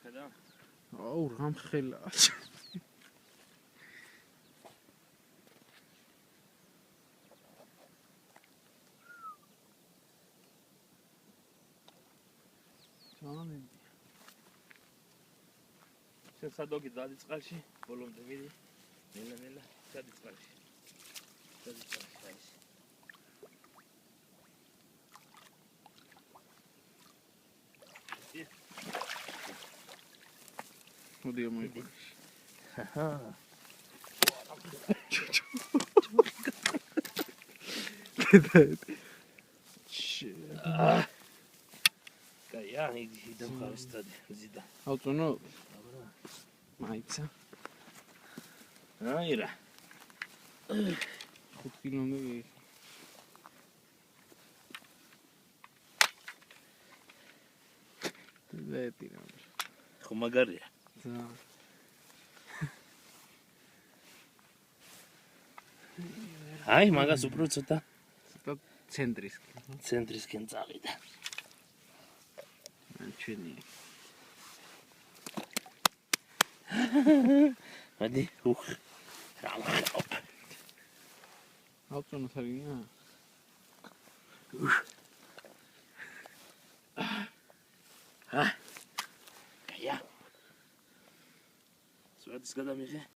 ხედავ? აუ, რამხელა. შენ სადოგი დადი წყალში, ბოლომდე მიდი. ნელა, დადი წყალში. დადი წყალში. მოდი მოიგო. ჰაჰა. კაია, იგი დამხარესტადი, ზიდა. ავწონო. მაიცა. აირა. 5 კილომეტრი. ზეთი რა. ხო მაგარია. და. აი, მაგას უფრო ცოტა ცენტრისკენ წავიდა. ჩვენი. მოდი, რა. ავწონო საგინია? კაია. სვეტს გადამიღე.